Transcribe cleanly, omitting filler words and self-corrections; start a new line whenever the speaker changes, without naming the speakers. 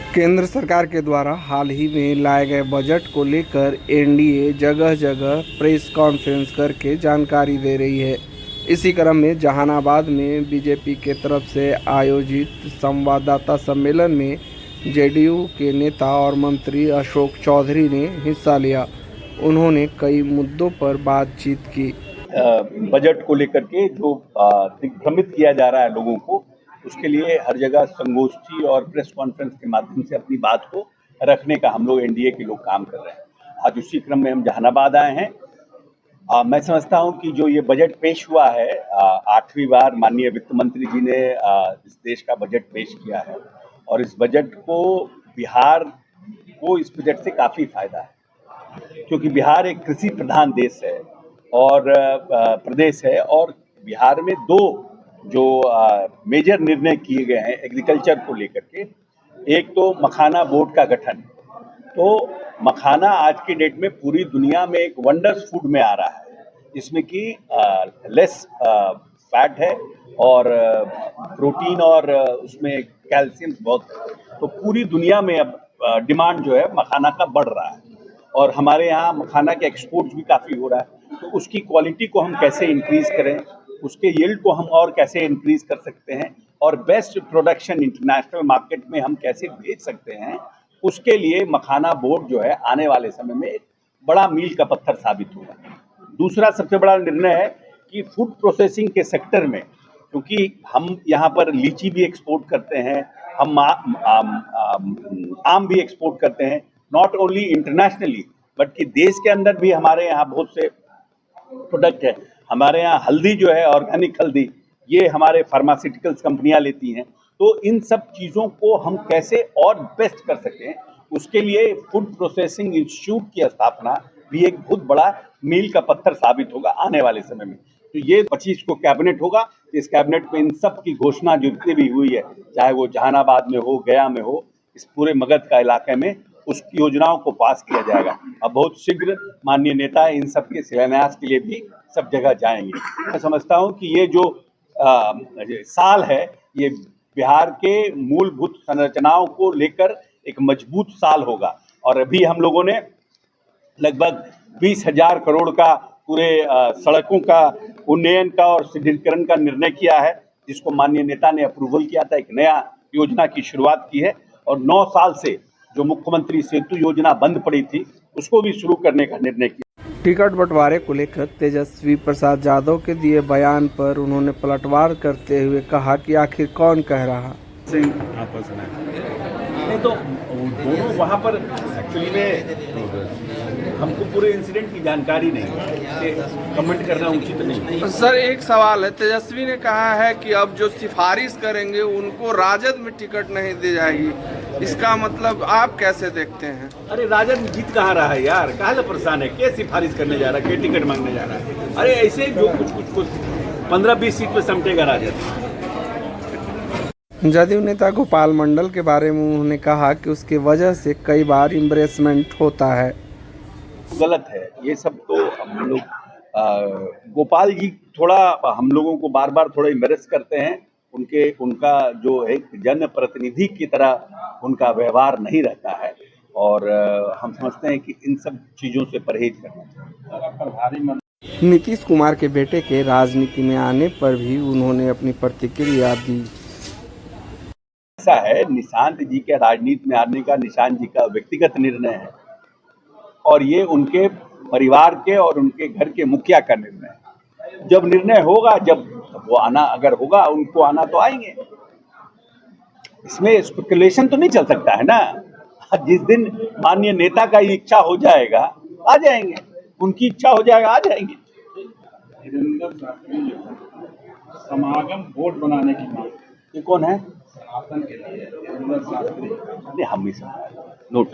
केंद्र सरकार के द्वारा हाल ही में लाए गए बजट को लेकर एनडीए जगह जगह प्रेस कॉन्फ्रेंस करके जानकारी दे रही है। इसी क्रम में जहानाबाद में बीजेपी के तरफ से आयोजित संवाददाता सम्मेलन में जेडीयू के नेता और मंत्री अशोक चौधरी ने हिस्सा लिया। उन्होंने कई मुद्दों पर बातचीत की।
बजट को लेकर के जो दिग्भ्रमित किया जा रहा है लोगों को, उसके लिए हर जगह संगोष्ठी और प्रेस कॉन्फ्रेंस के माध्यम से अपनी बात को रखने का हम लोग एनडीए के लोग काम कर रहे हैं। आज उसी क्रम में हम जहानाबाद आए हैं। मैं समझता हूं कि जो ये बजट पेश हुआ है, 8वीं बार माननीय वित्त मंत्री जी ने इस देश का बजट पेश किया है और इस बजट को बिहार को इस बजट से काफ़ी फायदा है, क्योंकि बिहार एक कृषि प्रधान देश है और प्रदेश है और बिहार में दो जो मेजर निर्णय किए गए हैं एग्रीकल्चर को लेकर के। एक तो मखाना बोर्ड का गठन। तो मखाना आज की डेट में पूरी दुनिया में एक वंडर्स फूड में आ रहा है, जिसमें कि लेस फैट है और प्रोटीन और उसमें कैल्शियम बहुत है। तो पूरी दुनिया में अब डिमांड जो है मखाना का बढ़ रहा है और हमारे यहाँ मखाना के एक्सपोर्ट्स भी काफ़ी हो रहा है। तो उसकी क्वालिटी को हम कैसे इंक्रीज करें, उसके यील्ड को हम और कैसे इंक्रीज कर सकते हैं और बेस्ट प्रोडक्शन इंटरनेशनल मार्केट में हम कैसे भेज सकते हैं, उसके लिए मखाना बोर्ड जो है आने वाले समय में एक बड़ा मील का पत्थर साबित होगा। दूसरा सबसे बड़ा निर्णय है कि फूड प्रोसेसिंग के सेक्टर में, क्योंकि हम यहाँ पर लीची भी एक्सपोर्ट करते हैं, हम आम भी एक्सपोर्ट करते हैं, नॉट ओनली इंटरनेशनली बट कि देश के अंदर भी हमारे यहाँ बहुत से प्रोडक्ट है। हमारे यहाँ हल्दी जो है, ऑर्गेनिक हल्दी, ये हमारे फार्मास्यूटिकल्स कंपनियां लेती हैं। तो इन सब चीज़ों को हम कैसे और बेस्ट कर सकते हैं, उसके लिए फूड प्रोसेसिंग इंस्टीट्यूट की स्थापना भी एक बहुत बड़ा मील का पत्थर साबित होगा आने वाले समय में। तो ये 25 को कैबिनेट होगा। इस कैबिनेट में इन सब की घोषणा जितनी भी हुई है, चाहे वो जहानाबाद में हो, गया में हो, इस पूरे मगध का इलाके में, उस योजनाओं को पास किया जाएगा। अब बहुत शीघ्र माननीय नेता इन सब के शिलान्यास के लिए भी सब जगह जाएंगे। मैं समझता हूं कि ये जो साल है, ये बिहार के मूलभूत संरचनाओं को लेकर एक मजबूत साल होगा। और अभी हम लोगों ने लगभग 20,000 करोड़ का पूरे सड़कों का उन्नयन का और सुदृढ़ीकरण का निर्णय किया है, जिसको माननीय नेता ने अप्रूवल किया था। एक नया योजना की शुरुआत की है और 9 साल से जो मुख्यमंत्री सेतु योजना बंद पड़ी थी, उसको भी शुरू करने का निर्णय किया।
टिकट बंटवारे को लेकर तेजस्वी प्रसाद यादव के दिए बयान पर उन्होंने पलटवार करते हुए कहा कि आखिर कौन कह रहा।
आपस में नहीं तो दोनों वहाँ पर एक्चुअली में हमको पूरे इंसिडेंट की जानकारी नहीं है, कमेंट करना उचित नहीं।
सर, एक सवाल है, तेजस्वी ने कहा है कि अब जो सिफारिश करेंगे उनको राजद में टिकट नहीं दी जाएगी। इसका मतलब आप कैसे देखते हैं?
अरे राजद जीत कहाँ रहा है यार, काहे परेशान है, क्या सिफारिश करने जा रहा है, क्या टिकट मांगने जा रहा है? अरे ऐसे जो कुछ 15-20 सीट पे समटेगा राजद।
जदयू नेता गोपाल मंडल के बारे में उन्होंने कहा कि उसकी वजह से कई बार एम्बरेसमेंट होता है।
गलत है ये सब। तो हम लोग गोपाल जी थोड़ा हम लोगों को बार बार थोड़ा एम्बरेस करते हैं। उनका जो एक जनप्रतिनिधि की तरह उनका व्यवहार नहीं रहता है और हम समझते हैं कि इन सब चीज़ों से परहेज करना चाहिए।
नीतीश कुमार के बेटे के राजनीति में आने पर भी उन्होंने अपनी प्रतिक्रिया दी।
ऐसा है, निशांत जी के राजनीति में आने का निशांत जी का व्यक्तिगत निर्णय है और ये उनके परिवार के और उनके घर के मुखिया का निर्णय है। जब निर्णय होगा, जब वो आना अगर होगा, उनको आना तो आएंगे। इसमें स्पेकुलेशन तो नहीं चल सकता है ना। जिस दिन माननीय नेता का इच्छा हो जाएगा आ जाएंगे, उनकी इच्छा हो जाएगा आ जाएंगे।
समागम बोर्ड बनाने की मांग,
ये कौन है?
शासन के लिए
हम भी समझ नोट